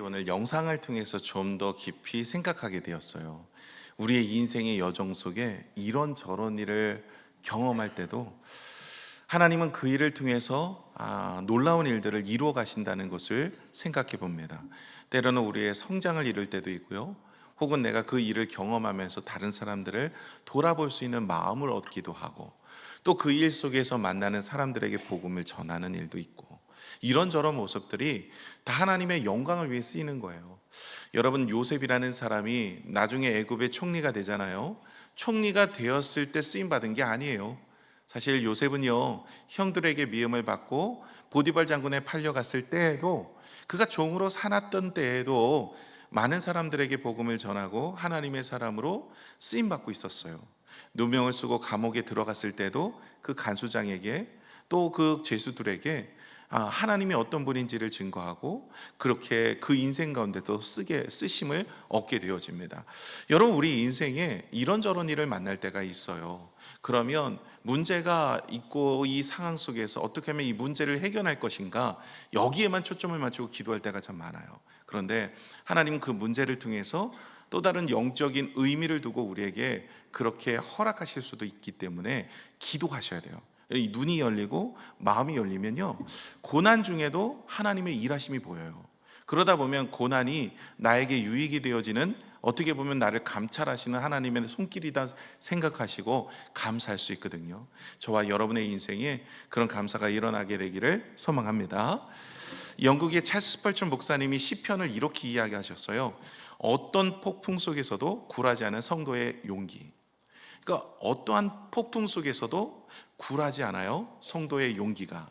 오늘 영상을 통해서 좀 더 깊이 생각하게 되었어요. 우리의 인생의 여정 속에 이런저런 일을 경험할 때도 하나님은 그 일을 통해서 놀라운 일들을 이루어 가신다는 것을 생각해 봅니다. 때로는 우리의 성장을 이룰 때도 있고요. 혹은 내가 그 일을 경험하면서 다른 사람들을 돌아볼 수 있는 마음을 얻기도 하고, 또 그 일 속에서 만나는 사람들에게 복음을 전하는 일도 있고, 이런저런 모습들이 다 하나님의 영광을 위해 쓰이는 거예요. 여러분, 요셉이라는 사람이 나중에 애굽의 총리가 되잖아요. 총리가 되었을 때 쓰임 받은 게 아니에요. 사실 요셉은요, 형들에게 미움을 받고 보디발 장군에 팔려갔을 때에도, 그가 종으로 살았던 때에도 많은 사람들에게 복음을 전하고 하나님의 사람으로 쓰임 받고 있었어요. 누명을 쓰고 감옥에 들어갔을 때도 그 간수장에게, 또 그 죄수들에게 하나님이 어떤 분인지를 증거하고, 그렇게 그 인생 가운데도 쓰심을 얻게 되어집니다. 여러분, 우리 인생에 이런저런 일을 만날 때가 있어요. 그러면 문제가 있고 이 상황 속에서 어떻게 하면 이 문제를 해결할 것인가, 여기에만 초점을 맞추고 기도할 때가 참 많아요. 그런데 하나님은 그 문제를 통해서 또 다른 영적인 의미를 두고 우리에게 그렇게 허락하실 수도 있기 때문에 기도하셔야 돼요. 이 눈이 열리고 마음이 열리면요, 고난 중에도 하나님의 일하심이 보여요. 그러다 보면 고난이 나에게 유익이 되어지는, 어떻게 보면 나를 감찰하시는 하나님의 손길이다 생각하시고 감사할 수 있거든요. 저와 여러분의 인생에 그런 감사가 일어나게 되기를 소망합니다. 영국의 찰스 스펄전 목사님이 시편을 이렇게 이야기하셨어요. 어떤 폭풍 속에서도 굴하지 않은 성도의 용기. 그러니까 어떠한 폭풍 속에서도 굴하지 않아요, 성도의 용기가.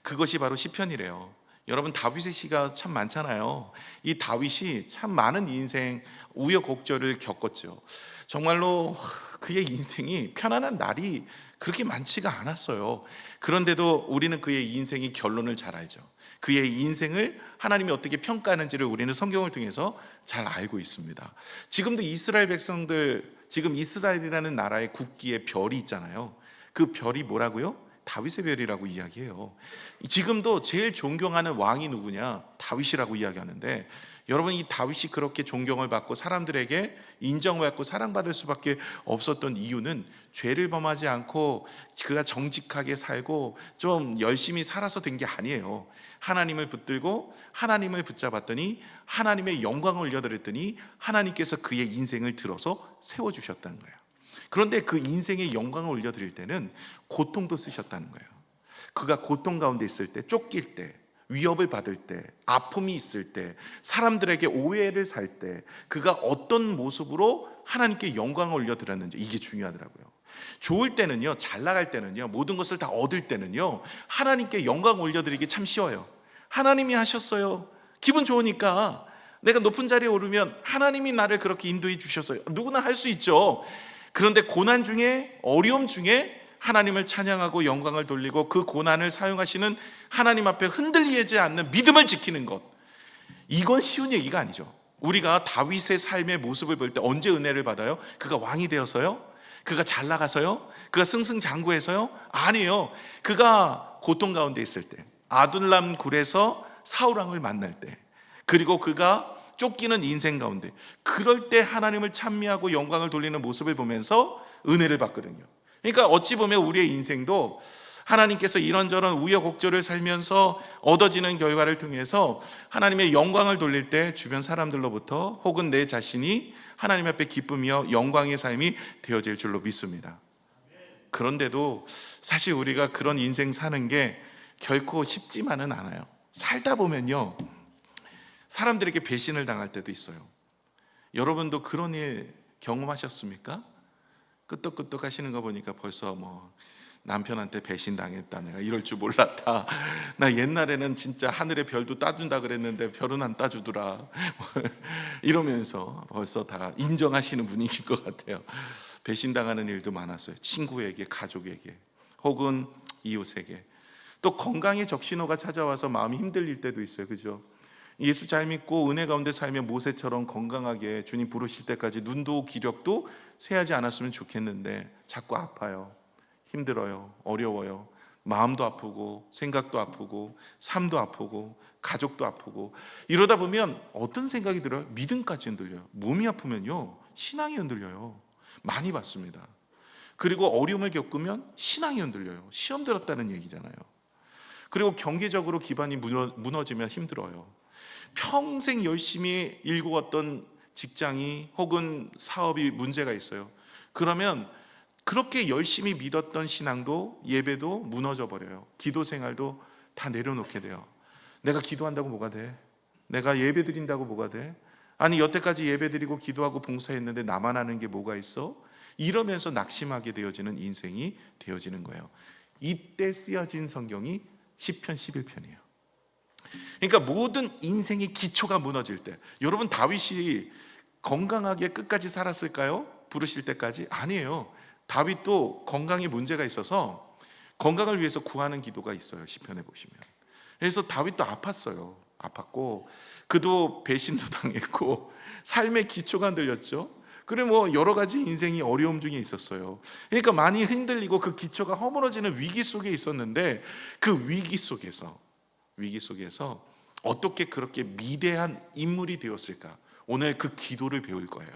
그것이 바로 시편이래요. 여러분, 다윗의 시가 참 많잖아요. 이 다윗이 참 많은 인생 우여곡절을 겪었죠. 정말로 그의 인생이 편안한 날이 그렇게 많지가 않았어요. 그런데도 우리는 그의 인생의 결론을 잘 알죠. 그의 인생을 하나님이 어떻게 평가하는지를 우리는 성경을 통해서 잘 알고 있습니다. 지금도 이스라엘 백성들, 지금 이스라엘이라는 나라의 국기에 별이 있잖아요. 그 별이 뭐라고요? 다윗의 별이라고 이야기해요. 지금도 제일 존경하는 왕이 누구냐? 다윗이라고 이야기하는데, 여러분, 이 다윗이 그렇게 존경을 받고 사람들에게 인정받고 사랑받을 수밖에 없었던 이유는 죄를 범하지 않고 그가 정직하게 살고 좀 열심히 살아서 된 게 아니에요. 하나님을 붙들고 하나님을 붙잡았더니, 하나님의 영광을 올려드렸더니 하나님께서 그의 인생을 들어서 세워주셨다는 거예요. 그런데 그 인생의 영광을 올려드릴 때는 고통도 쓰셨다는 거예요. 그가 고통 가운데 있을 때, 쫓길 때, 위협을 받을 때, 아픔이 있을 때, 사람들에게 오해를 살 때, 그가 어떤 모습으로 하나님께 영광을 올려드렸는지, 이게 중요하더라고요. 좋을 때는요, 잘 나갈 때는요, 모든 것을 다 얻을 때는요, 하나님께 영광 올려드리기 참 쉬워요. 하나님이 하셨어요. 기분 좋으니까. 내가 높은 자리에 오르면 하나님이 나를 그렇게 인도해 주셨어요. 누구나 할 수 있죠. 그런데 고난 중에, 어려움 중에 하나님을 찬양하고 영광을 돌리고 그 고난을 사용하시는 하나님 앞에 흔들리지 않는 믿음을 지키는 것, 이건 쉬운 얘기가 아니죠. 우리가 다윗의 삶의 모습을 볼 때 언제 은혜를 받아요? 그가 왕이 되어서요? 그가 잘 나가서요? 그가 승승장구해서요? 아니에요. 그가 고통 가운데 있을 때, 아둘람 굴에서 사울왕을 만날 때, 그리고 그가 쫓기는 인생 가운데, 그럴 때 하나님을 찬미하고 영광을 돌리는 모습을 보면서 은혜를 받거든요. 그러니까 어찌 보면 우리의 인생도 하나님께서 이런저런 우여곡절을 살면서 얻어지는 결과를 통해서 하나님의 영광을 돌릴 때 주변 사람들로부터, 혹은 내 자신이 하나님 앞에 기쁨이요 영광의 삶이 되어질 줄로 믿습니다. 그런데도 사실 우리가 그런 인생 사는 게 결코 쉽지만은 않아요. 살다 보면요, 사람들에게 배신을 당할 때도 있어요. 여러분도 그런 일 경험하셨습니까? 끄떡끄떡 하시는 거 보니까 벌써 남편한테 배신당했다, 내가 이럴 줄 몰랐다, 나 옛날에는 진짜 하늘의 별도 따준다 그랬는데 별은 안 따주더라, 이러면서 벌써 다 인정하시는 분위기인 것 같아요. 배신당하는 일도 많았어요. 친구에게, 가족에게, 혹은 이웃에게. 또 건강의 적신호가 찾아와서 마음이 힘들릴 때도 있어요. 그죠? 예수 잘 믿고 은혜 가운데 살며 모세처럼 건강하게 주님 부르실 때까지 눈도 기력도 쇠하지 않았으면 좋겠는데 자꾸 아파요, 힘들어요, 어려워요, 마음도 아프고 생각도 아프고 삶도 아프고 가족도 아프고 이러다 보면 어떤 생각이 들어요? 믿음까지 흔들려요. 몸이 아프면요 신앙이 흔들려요. 많이 받습니다. 그리고 어려움을 겪으면 신앙이 흔들려요. 시험 들었다는 얘기잖아요. 그리고 경제적으로 기반이 무너지면 힘들어요. 평생 열심히 일구었던 직장이 혹은 사업이 문제가 있어요. 그러면 그렇게 열심히 믿었던 신앙도 예배도 무너져 버려요. 기도 생활도 다 내려놓게 돼요. 내가 기도한다고 뭐가 돼? 내가 예배 드린다고 뭐가 돼? 아니 여태까지 예배 드리고 기도하고 봉사했는데 나만 하는 게 뭐가 있어? 이러면서 낙심하게 되어지는 인생이 되어지는 거예요. 이때 쓰여진 성경이 시편 11편이에요. 그러니까 모든 인생의 기초가 무너질 때, 여러분 다윗이 건강하게 끝까지 살았을까요? 부르실 때까지? 아니에요. 다윗도 건강에 문제가 있어서 건강을 위해서 구하는 기도가 있어요. 시편에 보시면. 그래서 다윗도 아팠어요. 아팠고 그도 배신도 당했고 삶의 기초가 흔들렸죠. 그리고 뭐 여러 가지 인생이 어려움 중에 있었어요. 그러니까 많이 흔들리고 그 기초가 허물어지는 위기 속에 있었는데 그 위기 속에서 어떻게 그렇게 위대한 인물이 되었을까? 오늘 그 기도를 배울 거예요.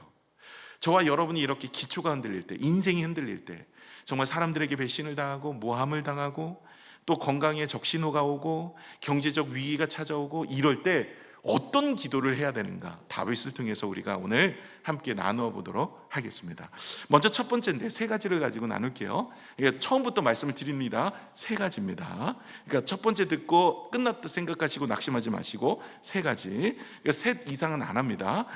저와 여러분이 이렇게 기초가 흔들릴 때, 인생이 흔들릴 때, 정말 사람들에게 배신을 당하고 모함을 당하고 또 건강에 적신호가 오고 경제적 위기가 찾아오고 이럴 때 어떤 기도를 해야 되는가? 다윗을 통해서 우리가 오늘 함께 나누어 보도록 하겠습니다. 먼저 첫 번째인데 세 가지를 가지고 나눌게요. 처음부터 말씀을 드립니다. 세 가지입니다. 그러니까 첫 번째 듣고 끝났다 생각하시고 낙심하지 마시고 세 가지. 그러니까 셋 이상은 안 합니다.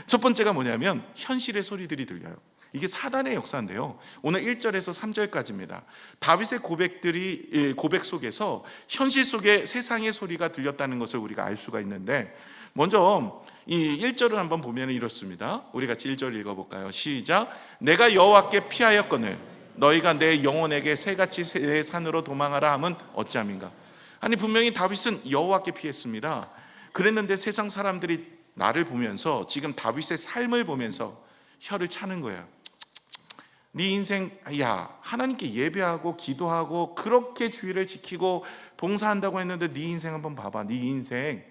첫 번째가 뭐냐면 현실의 소리들이 들려요. 이게 사단의 역사인데요. 오늘 1절에서 3절까지입니다. 다윗의 고백 속에서 현실 속에 세상의 소리가 들렸다는 것을 우리가 알 수가 있는데, 먼저 이 1절을 한번 보면 이렇습니다. 우리 같이 1절 읽어볼까요? 시작. 내가 여호와께 피하였거늘 너희가 내 영혼에게 새같이 내 산으로 도망하라 함은 어찌함인가. 아니 분명히 다윗은 여호와께 피했습니다. 그랬는데 세상 사람들이 나를 보면서 지금 다윗의 삶을 보면서 혀를 차는 거예요. 네 인생, 야 하나님께 예배하고 기도하고 그렇게 주의를 지키고 봉사한다고 했는데 네 인생 한번 봐봐. 네 인생,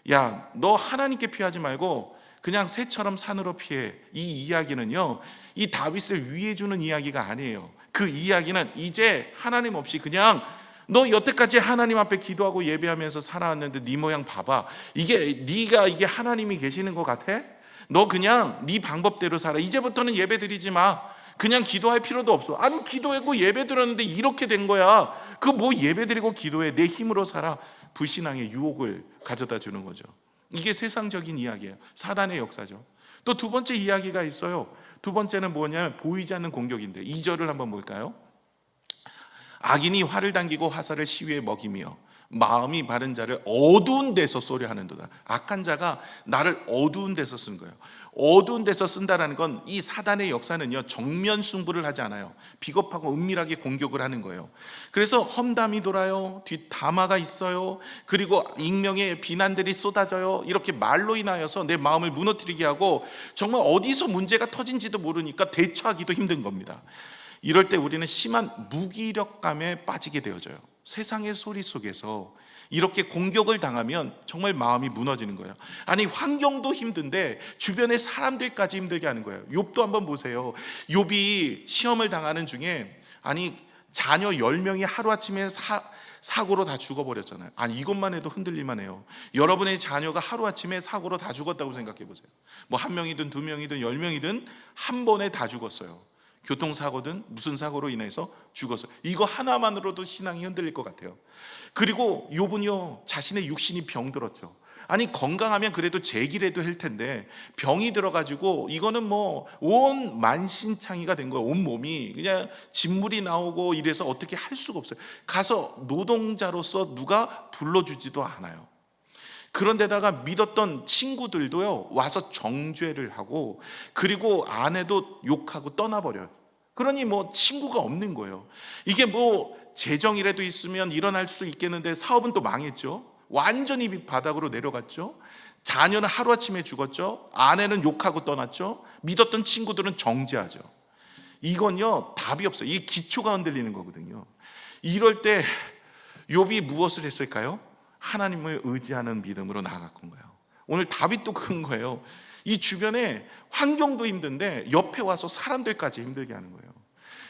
야 너 하나님께 피하지 말고 그냥 새처럼 산으로 피해. 이 이야기는요, 이 다윗을 위해 주는 이야기가 아니에요. 그 이야기는 이제 하나님 없이 그냥 너 여태까지 하나님 앞에 기도하고 예배하면서 살아왔는데 네 모양 봐봐. 네가 이게 하나님이 계시는 것 같아? 너 그냥 네 방법대로 살아. 이제부터는 예배 드리지 마. 그냥 기도할 필요도 없어. 아니 기도하고 예배 드렸는데 이렇게 된 거야. 그 뭐 예배 드리고 기도해. 내 힘으로 살아. 불신앙의 유혹을 가져다 주는 거죠. 이게 세상적인 이야기예요. 사단의 역사죠. 또 두 번째 이야기가 있어요. 두 번째는 뭐냐면 보이지 않는 공격인데 2절을 한번 볼까요? 악인이 활을 당기고 화살을 시위에 먹이며 마음이 바른 자를 어두운 데서 쏘려 하는도다. 악한 자가 나를 어두운 데서 쓴 거예요. 어두운 데서 쓴다는 건 이 사단의 역사는요, 정면 승부를 하지 않아요. 비겁하고 은밀하게 공격을 하는 거예요. 그래서 험담이 돌아요. 뒷담화가 있어요. 그리고 익명의 비난들이 쏟아져요. 이렇게 말로 인하여서 내 마음을 무너뜨리게 하고 정말 어디서 문제가 터진지도 모르니까 대처하기도 힘든 겁니다. 이럴 때 우리는 심한 무기력감에 빠지게 되어져요. 세상의 소리 속에서 이렇게 공격을 당하면 정말 마음이 무너지는 거예요. 아니 환경도 힘든데 주변의 사람들까지 힘들게 하는 거예요. 욥도 한번 보세요. 욥이 시험을 당하는 중에 아니 자녀 10명이 하루아침에 사고로 다 죽어버렸잖아요. 아니 이것만 해도 흔들릴만 해요. 여러분의 자녀가 하루아침에 사고로 다 죽었다고 생각해 보세요. 뭐 1명이든 2명이든 10명이든 한 번에 다 죽었어요. 교통사고든 무슨 사고로 인해서 죽었어요. 이거 하나만으로도 신앙이 흔들릴 것 같아요. 그리고 욥은요, 자신의 육신이 병들었죠. 아니 건강하면 그래도 제기라도 할 텐데 병이 들어가지고 이거는 뭐 온 만신창이가 된 거예요. 온 몸이 그냥 진물이 나오고 이래서 어떻게 할 수가 없어요. 가서 노동자로서 누가 불러주지도 않아요. 그런데다가 믿었던 친구들도요 와서 정죄를 하고 그리고 아내도 욕하고 떠나버려요. 그러니 뭐 친구가 없는 거예요. 이게 뭐 재정이라도 있으면 일어날 수 있겠는데 사업은 또 망했죠. 완전히 바닥으로 내려갔죠. 자녀는 하루아침에 죽었죠. 아내는 욕하고 떠났죠. 믿었던 친구들은 정죄하죠. 이건요 답이 없어요. 이 기초가 흔들리는 거거든요. 이럴 때 욥이 무엇을 했을까요? 하나님을 의지하는 믿음으로 나아간 거예요. 오늘 다윗도 그런 거예요. 이 주변에 환경도 힘든데 옆에 와서 사람들까지 힘들게 하는 거예요.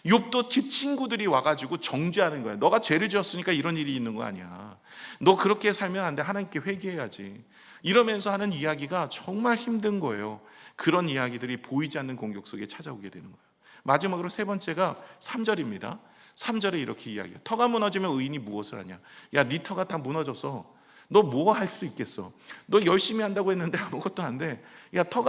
욥도 집 친구들이 와가지고 정죄하는 거예요. 너가 죄를 지었으니까 이런 일이 있는 거 아니야. 너 그렇게 살면 안 돼. 하나님께 회개해야지. 이러면서 하는 이야기가 정말 힘든 거예요. 그런 이야기들이 보이지 않는 공격 속에 찾아오게 되는 거예요. 마지막으로 세 번째가 3절입니다. 3절에 이렇게 이야기해요. 터가 무너지면 의인이 무엇을 하냐. 야, 네 터가 다 무너졌어. 너 뭐 할 수 있겠어? 너 열심히 한다고 했는데 아무것도 안 돼. 야, 터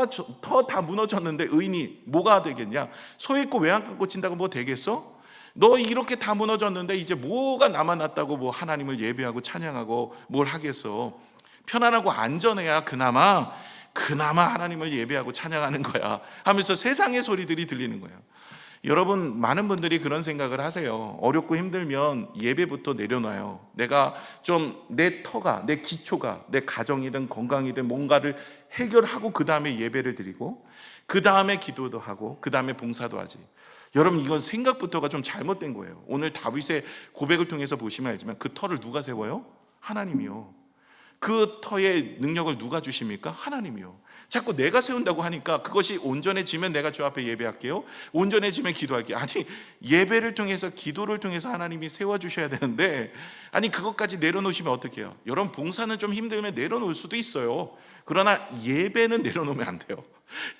다 무너졌는데 의인이 뭐가 되겠냐? 소 있고 외양간 꽂힌다고 뭐 되겠어? 너 이렇게 다 무너졌는데 이제 뭐가 남아났다고 뭐 하나님을 예배하고 찬양하고 뭘 하겠어? 편안하고 안전해야 그나마 하나님을 예배하고 찬양하는 거야 하면서 세상의 소리들이 들리는 거예요. 여러분, 많은 분들이 그런 생각을 하세요. 어렵고 힘들면 예배부터 내려놔요. 내가 좀 내 터가, 내 기초가, 내 가정이든 건강이든 뭔가를 해결하고 그 다음에 예배를 드리고 그 다음에 기도도 하고 그 다음에 봉사도 하지. 여러분, 이건 생각부터가 좀 잘못된 거예요. 오늘 다윗의 고백을 통해서 보시면 알지만 그 터를 누가 세워요? 하나님이요. 그 터의 능력을 누가 주십니까? 하나님이요. 자꾸 내가 세운다고 하니까 그것이 온전해지면 내가 주 앞에 예배할게요, 온전해지면 기도할게요. 아니, 예배를 통해서 기도를 통해서 하나님이 세워주셔야 되는데, 아니 그것까지 내려놓으시면 어떻게 해요? 여러분, 봉사는 좀 힘들면 내려놓을 수도 있어요. 그러나 예배는 내려놓으면 안 돼요.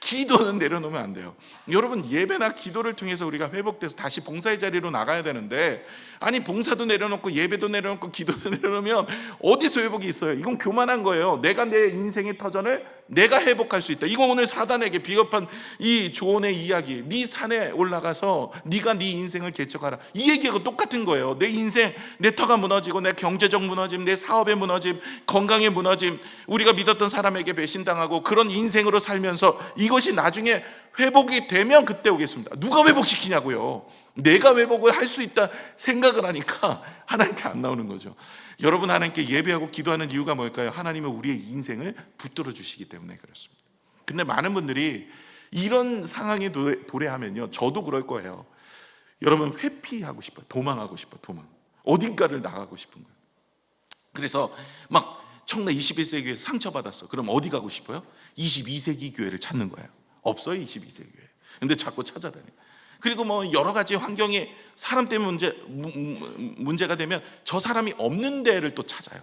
기도는 내려놓으면 안 돼요. 여러분, 예배나 기도를 통해서 우리가 회복돼서 다시 봉사의 자리로 나가야 되는데, 아니 봉사도 내려놓고 예배도 내려놓고 기도도 내려놓으면 어디서 회복이 있어요? 이건 교만한 거예요. 내가 내 인생의 터전을 내가 회복할 수 있다. 이건 오늘 사단에게 비겁한 이 조언의 이야기. 네 산에 올라가서 네가 네 인생을 개척하라, 이 얘기하고 똑같은 거예요. 내 인생, 내 터가 무너지고 내 경제적 무너짐, 내 사업의 무너짐, 건강의 무너짐, 우리가 믿었던 사람에게 배신당하고 그런 인생으로 살면서 이것이 나중에 회복이 되면 그때 오겠습니다. 누가 회복시키냐고요. 내가 회복을 할 수 있다 생각을 하니까 하나님께 안 나오는 거죠. 여러분, 하나님께 예배하고 기도하는 이유가 뭘까요? 하나님은 우리의 인생을 붙들어 주시기 때문에 그렇습니다. 근데 많은 분들이 이런 상황에 도래하면요, 저도 그럴 거예요. 여러분, 회피하고 싶어요. 도망하고 싶어요. 어딘가를 나가고 싶은 거예요. 그래서 막 청라 21세기 교회에서 상처받았어. 그럼 어디 가고 싶어요? 22세기 교회를 찾는 거예요. 없어요, 22세기 교회. 근데 자꾸 찾아다녀요. 그리고 뭐 여러 가지 환경이 사람 때문에 문제가 되면 저 사람이 없는 데를 또 찾아요.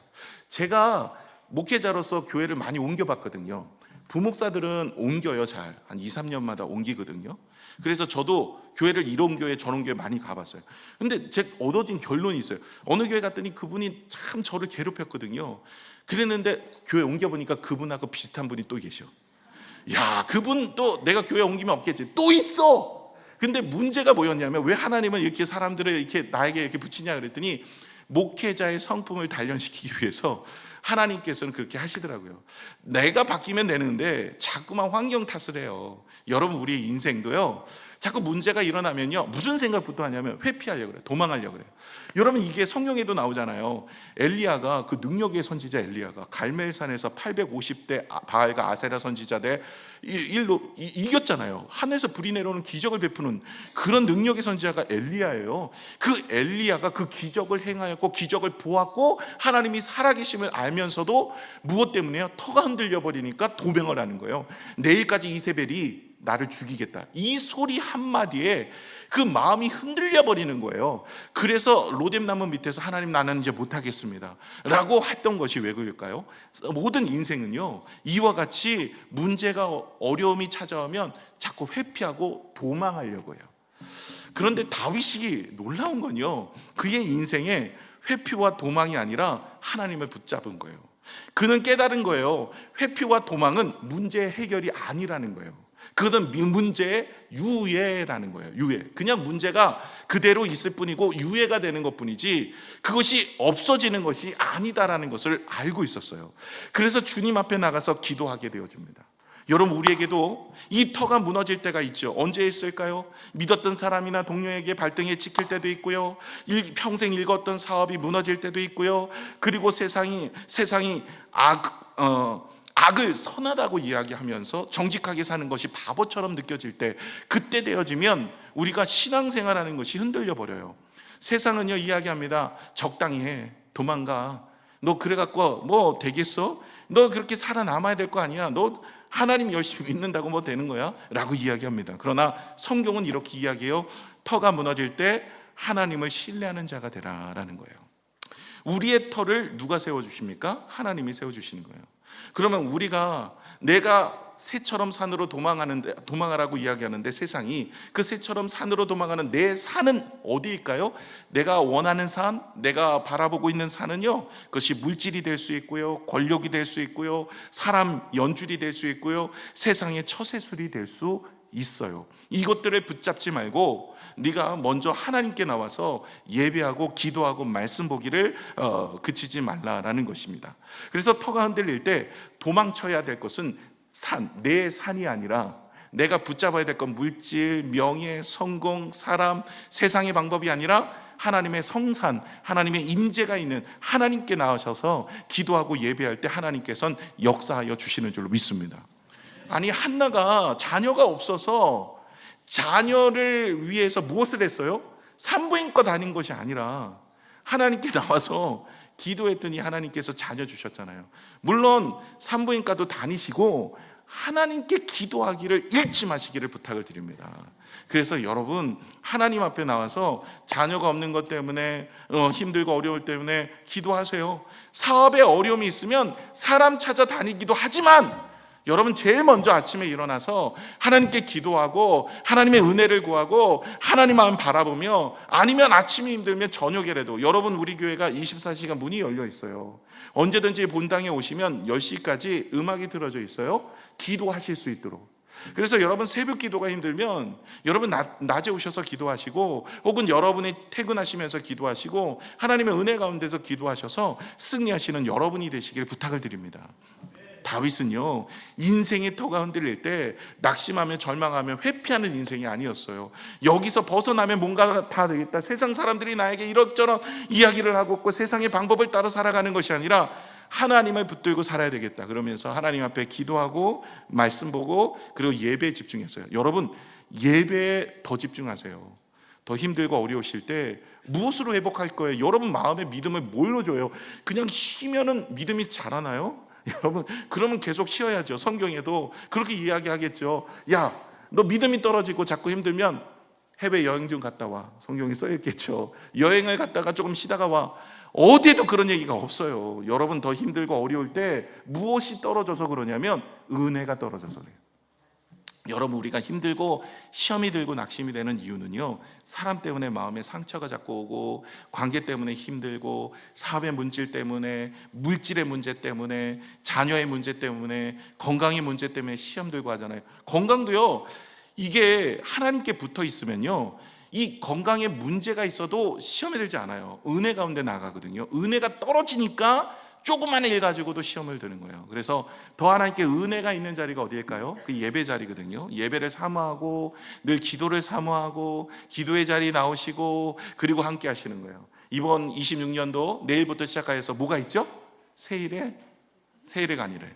제가 목회자로서 교회를 많이 옮겨봤거든요. 부목사들은 옮겨요. 잘 한 2, 3년마다 옮기거든요. 그래서 저도 교회를 이런 교회 저런 교회 많이 가봤어요. 근데 제 얻어진 결론이 있어요. 어느 교회 갔더니 그분이 참 저를 괴롭혔거든요. 그랬는데 교회 옮겨보니까 그분하고 비슷한 분이 또 계셔. 야, 그분 또 내가 교회 옮기면 없겠지. 또 있어. 근데 문제가 뭐였냐면, 왜 하나님은 이렇게 사람들을 이렇게 나에게 이렇게 붙이냐 그랬더니, 목회자의 성품을 단련시키기 위해서 하나님께서는 그렇게 하시더라고요. 내가 바뀌면 되는데 자꾸만 환경 탓을 해요. 여러분, 우리의 인생도요, 자꾸 문제가 일어나면요, 무슨 생각부터 하냐면 회피하려고 그래요. 도망하려고 그래요. 여러분, 이게 성경에도 나오잖아요. 엘리야가, 그 능력의 선지자 엘리야가 갈멜산에서 850대 바알과 아세라 선지자대 일로 이겼잖아요. 하늘에서 불이 내려오는 기적을 베푸는 그런 능력의 선지자가 엘리야예요. 그 엘리야가 그 기적을 행하였고 기적을 보았고 하나님이 살아계심을 알면서도 무엇 때문에요? 터가 흔들려 버리니까 도망을 하는 거예요. 내일까지 이세벨이 나를 죽이겠다, 이 소리 한마디에 그 마음이 흔들려 버리는 거예요. 그래서 로뎀나무 밑에서 하나님, 나는 이제 못하겠습니다 라고 했던 것이 왜 그럴까요? 모든 인생은요, 이와 같이 문제가 어려움이 찾아오면 자꾸 회피하고 도망하려고 해요. 그런데 다윗이 놀라운 건요, 그의 인생에 회피와 도망이 아니라 하나님을 붙잡은 거예요. 그는 깨달은 거예요. 회피와 도망은 문제의 해결이 아니라는 거예요. 그것은 문제의 유예라는 거예요. 유예. 그냥 문제가 그대로 있을 뿐이고 유예가 되는 것뿐이지 그것이 없어지는 것이 아니다라는 것을 알고 있었어요. 그래서 주님 앞에 나가서 기도하게 되어집니다. 여러분, 우리에게도 이 터가 무너질 때가 있죠. 언제 있을까요? 믿었던 사람이나 동료에게 발등에 찍힐 때도 있고요, 평생 읽었던 사업이 무너질 때도 있고요, 그리고 세상이 악을 선하다고 이야기하면서 정직하게 사는 것이 바보처럼 느껴질 때, 그때 되어지면 우리가 신앙생활하는 것이 흔들려 버려요. 세상은요 이야기합니다. 적당히 해, 도망가. 너 그래갖고 뭐 되겠어? 너 그렇게 살아남아야 될 거 아니야. 너 하나님 열심히 믿는다고 뭐 되는 거야? 라고 이야기합니다. 그러나 성경은 이렇게 이야기해요. 터가 무너질 때 하나님을 신뢰하는 자가 되라라는 거예요. 우리의 터를 누가 세워주십니까? 하나님이 세워주시는 거예요. 그러면 우리가 내가 새처럼 산으로 도망하라고 이야기하는데, 세상이 그 새처럼 산으로 도망하는 내 산은 어디일까요? 내가 원하는 산, 내가 바라보고 있는 산은요, 그것이 물질이 될 수 있고요, 권력이 될 수 있고요, 사람 연줄이 될 수 있고요, 세상의 처세술이 될 수 있어요. 이것들을 붙잡지 말고 네가 먼저 하나님께 나와서 예배하고 기도하고 말씀 보기를 그치지 말라라는 것입니다. 그래서 터가 흔들릴 때 도망쳐야 될 것은 내 산이 아니라, 내가 붙잡아야 될 건 물질, 명예, 성공, 사람, 세상의 방법이 아니라 하나님의 성산, 하나님의 임재가 있는 하나님께 나오셔서 기도하고 예배할 때 하나님께서는 역사하여 주시는 줄로 믿습니다. 아니, 한나가 자녀가 없어서 자녀를 위해서 무엇을 했어요? 산부인과 다닌 것이 아니라 하나님께 나와서 기도했더니 하나님께서 자녀 주셨잖아요. 물론 산부인과도 다니시고 하나님께 기도하기를 잃지 마시기를 부탁을 드립니다. 그래서 여러분, 하나님 앞에 나와서 자녀가 없는 것 때문에 힘들고 어려울 때문에 기도하세요. 사업에 어려움이 있으면 사람 찾아다니기도 하지만 여러분, 제일 먼저 아침에 일어나서 하나님께 기도하고 하나님의 은혜를 구하고 하나님 마음 바라보며, 아니면 아침이 힘들면 저녁에라도, 여러분 우리 교회가 24시간 문이 열려 있어요. 언제든지 본당에 오시면 10시까지 음악이 틀어져 있어요. 기도하실 수 있도록. 그래서 여러분 새벽 기도가 힘들면 여러분 낮에 오셔서 기도하시고, 혹은 여러분이 퇴근하시면서 기도하시고 하나님의 은혜 가운데서 기도하셔서 승리하시는 여러분이 되시길 부탁을 드립니다. 다윗은요, 인생의 터가 흔들릴 때 낙심하며 절망하며 회피하는 인생이 아니었어요. 여기서 벗어나면 뭔가 다 되겠다, 세상 사람들이 나에게 이런저런 이야기를 하고 있고 세상의 방법을 따라 살아가는 것이 아니라 하나님을 붙들고 살아야 되겠다, 그러면서 하나님 앞에 기도하고 말씀 보고 그리고 예배에 집중했어요. 여러분, 예배에 더 집중하세요. 더 힘들고 어려우실 때 무엇으로 회복할 거예요? 여러분 마음의 믿음을 뭘로 줘요? 그냥 쉬면은 믿음이 자라나요? 여러분, 그러면 계속 쉬어야죠. 성경에도 그렇게 이야기하겠죠. 야, 너 믿음이 떨어지고 자꾸 힘들면 해외 여행 좀 갔다 와. 성경에 써있겠죠. 여행을 갔다가 조금 쉬다가 와. 어디에도 그런 얘기가 없어요. 여러분, 더 힘들고 어려울 때 무엇이 떨어져서 그러냐면 은혜가 떨어져서 그래요. 여러분, 우리가 힘들고 시험이 들고 낙심이 되는 이유는요, 사람 때문에 마음에 상처가 자꾸 오고, 관계 때문에 힘들고, 사업의 문제 때문에, 물질의 문제 때문에, 자녀의 문제 때문에, 건강의 문제 때문에 시험 들고 하잖아요. 건강도요, 이게 하나님께 붙어 있으면요, 이 건강에 문제가 있어도 시험에 들지 않아요. 은혜 가운데 나가거든요. 은혜가 떨어지니까 조그만 일 가지고도 시험을 드는 거예요. 그래서 더 하나님께 은혜가 있는 자리가 어디일까요? 그 예배 자리거든요. 예배를 사모하고 늘 기도를 사모하고 기도의 자리에 나오시고 그리고 함께 하시는 거예요. 이번 26년도 내일부터 시작해서 뭐가 있죠? 새해가 아니래.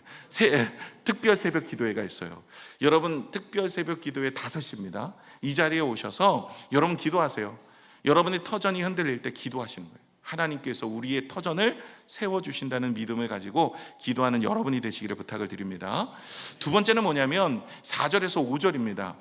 특별 새벽 기도회가 있어요. 여러분, 특별 새벽 기도회 5시입니다. 이 자리에 오셔서 여러분 기도하세요. 여러분의 터전이 흔들릴 때 기도하시는 거예요. 하나님께서 우리의 터전을 세워주신다는 믿음을 가지고 기도하는 여러분이 되시기를 부탁을 드립니다. 두 번째는 뭐냐면 4절에서 5절입니다.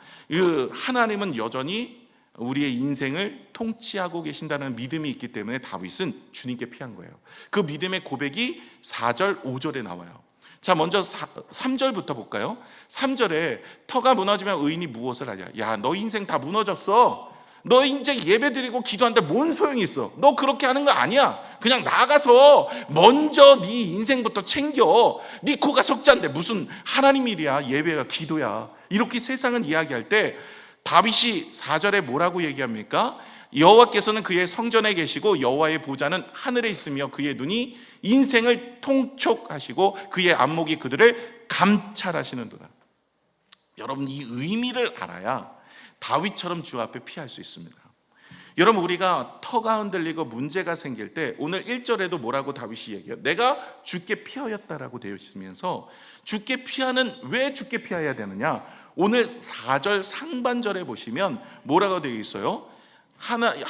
하나님은 여전히 우리의 인생을 통치하고 계신다는 믿음이 있기 때문에 다윗은 주님께 피한 거예요. 그 믿음의 고백이 4절, 5절에 나와요. 자, 먼저 3절부터 볼까요? 3절에 터가 무너지면 의인이 무엇을 하냐? 야, 너 인생 다 무너졌어. 너 이제 예배 드리고 기도하는데 뭔 소용이 있어? 너 그렇게 하는 거 아니야. 그냥 나가서 먼저 네 인생부터 챙겨. 네 코가 석자인데 무슨 하나님 일이야, 예배야, 기도야. 이렇게 세상은 이야기할 때 다윗이 4절에 뭐라고 얘기합니까? 여호와께서는 그의 성전에 계시고 여호와의 보좌는 하늘에 있으며 그의 눈이 인생을 통촉하시고 그의 안목이 그들을 감찰하시는도다. 여러분, 이 의미를 알아야 다윗처럼 주 앞에 피할 수 있습니다. 여러분, 우리가 터가 흔들리고 문제가 생길 때 오늘 1절에도 뭐라고 다윗이 얘기해요? 내가 주께 피하였다라고 되어 있으면서 주께 피하는, 왜 주께 피해야 되느냐? 오늘 4절 상반절에 보시면 뭐라고 되어 있어요?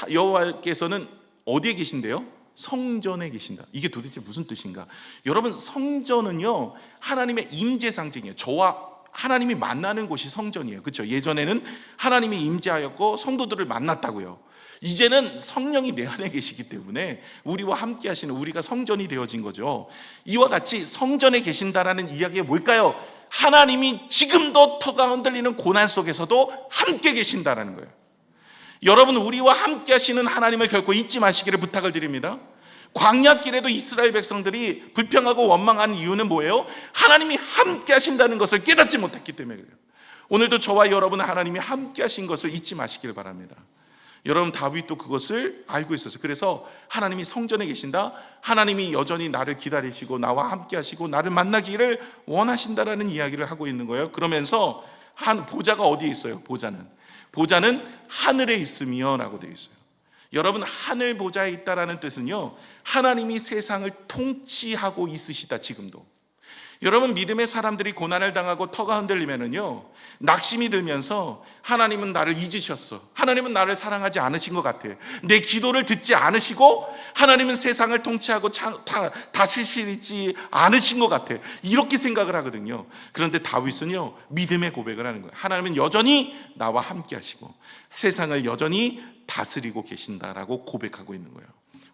여호와께서는 어디에 계신데요? 성전에 계신다. 이게 도대체 무슨 뜻인가? 여러분, 성전은요 하나님의 임재 상징이에요. 저와 하나님이 만나는 곳이 성전이에요. 그렇죠? 예전에는 하나님이 임재하였고 성도들을 만났다고요. 이제는 성령이 내 안에 계시기 때문에 우리와 함께 하시는, 우리가 성전이 되어진 거죠. 이와 같이 성전에 계신다라는 이야기가 뭘까요? 하나님이 지금도 터가 흔들리는 고난 속에서도 함께 계신다라는 거예요. 여러분, 우리와 함께 하시는 하나님을 결코 잊지 마시기를 부탁을 드립니다. 광야길에도 이스라엘 백성들이 불평하고 원망하는 이유는 뭐예요? 하나님이 함께 하신다는 것을 깨닫지 못했기 때문에 그래요. 오늘도 저와 여러분은 하나님이 함께 하신 것을 잊지 마시길 바랍니다. 여러분, 다윗도 그것을 알고 있었어요. 그래서 하나님이 성전에 계신다, 하나님이 여전히 나를 기다리시고 나와 함께 하시고 나를 만나기를 원하신다라는 이야기를 하고 있는 거예요. 그러면서 보좌가 어디에 있어요? 보좌는 하늘에 있으며 라고 되어 있어요. 여러분, 하늘 보좌에 있다라는 뜻은요, 하나님이 세상을 통치하고 있으시다. 지금도 여러분, 믿음의 사람들이 고난을 당하고 터가 흔들리면은요 낙심이 들면서 하나님은 나를 잊으셨어, 하나님은 나를 사랑하지 않으신 것 같아, 내 기도를 듣지 않으시고 하나님은 세상을 통치하고 다스리지 않으신 것 같아, 이렇게 생각을 하거든요. 그런데 다윗은요 믿음의 고백을 하는 거예요. 하나님은 여전히 나와 함께 하시고 세상을 여전히 다스리고 계신다라고 고백하고 있는 거예요.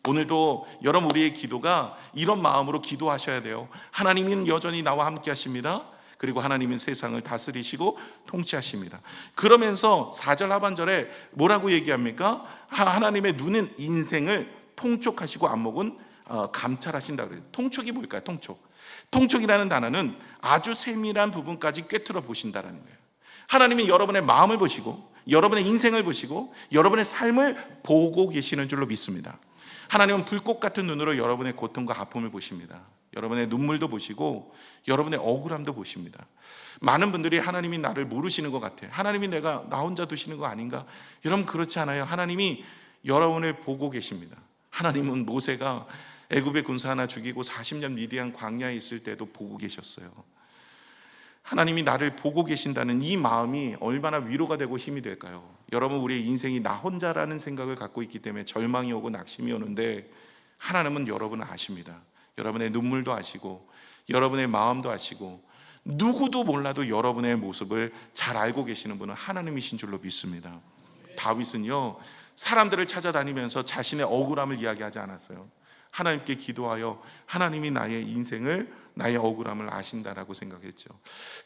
오늘도 여러분, 우리의 기도가 이런 마음으로 기도하셔야 돼요. 하나님은 여전히 나와 함께 하십니다. 그리고 하나님은 세상을 다스리시고 통치하십니다. 그러면서 4절 하반절에 뭐라고 얘기합니까? 하나님의 눈은 인생을 통촉하시고 안목은 감찰하신다 그래요. 통촉이 뭘까요? 통촉이라는 단어는 아주 세밀한 부분까지 꿰뚫어 보신다라는 거예요. 하나님은 여러분의 마음을 보시고 여러분의 인생을 보시고 여러분의 삶을 보고 계시는 줄로 믿습니다. 하나님은 불꽃 같은 눈으로 여러분의 고통과 아픔을 보십니다. 여러분의 눈물도 보시고 여러분의 억울함도 보십니다. 많은 분들이 하나님이 나를 모르시는 것 같아요. 하나님이 나 혼자 두시는 거 아닌가? 여러분, 그렇지 않아요. 하나님이 여러분을 보고 계십니다. 하나님은 모세가 애굽의 군사 하나 죽이고 40년 미디안 광야에 있을 때도 보고 계셨어요. 하나님이 나를 보고 계신다는 이 마음이 얼마나 위로가 되고 힘이 될까요? 여러분, 우리의 인생이 나 혼자라는 생각을 갖고 있기 때문에 절망이 오고 낙심이 오는데 하나님은 여러분을 아십니다. 여러분의 눈물도 아시고 여러분의 마음도 아시고 누구도 몰라도 여러분의 모습을 잘 알고 계시는 분은 하나님이신 줄로 믿습니다. 다윗은요 사람들을 찾아다니면서 자신의 억울함을 이야기하지 않았어요. 하나님께 기도하여 하나님이 나의 인생을, 나의 억울함을 아신다라고 생각했죠.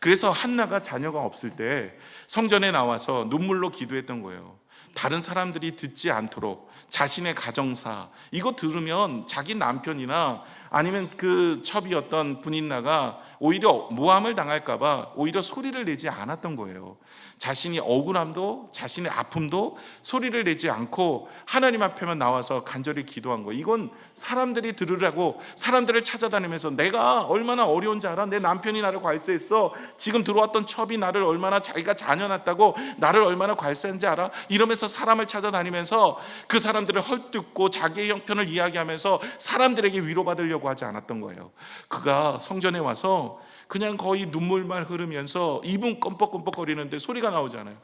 그래서 한나가 자녀가 없을 때 성전에 나와서 눈물로 기도했던 거예요. 다른 사람들이 듣지 않도록 자신의 가정사, 이거 들으면 자기 남편이나 아니면 그 첩이었던 분인나가 오히려 모함을 당할까봐 오히려 소리를 내지 않았던 거예요. 자신이 억울함도 자신의 아픔도 소리를 내지 않고 하나님 앞에만 나와서 간절히 기도한 거예요. 이건 사람들이 들으라고 사람들을 찾아다니면서 내가 얼마나 어려운지 알아? 내 남편이 나를 괄세했어. 지금 들어왔던 첩이 나를 얼마나, 자기가 자녀 낳았다고 나를 얼마나 괄세한지 알아? 이러면서 사람을 찾아다니면서 그 사람들을 헐뜯고 자기의 형편을 이야기하면서 사람들에게 위로받으려고 하지 않았던 거예요. 그가 성전에 와서 그냥 거의 눈물만 흐르면서 입은 껌뻑껌뻑거리는데 소리가 나오잖아요.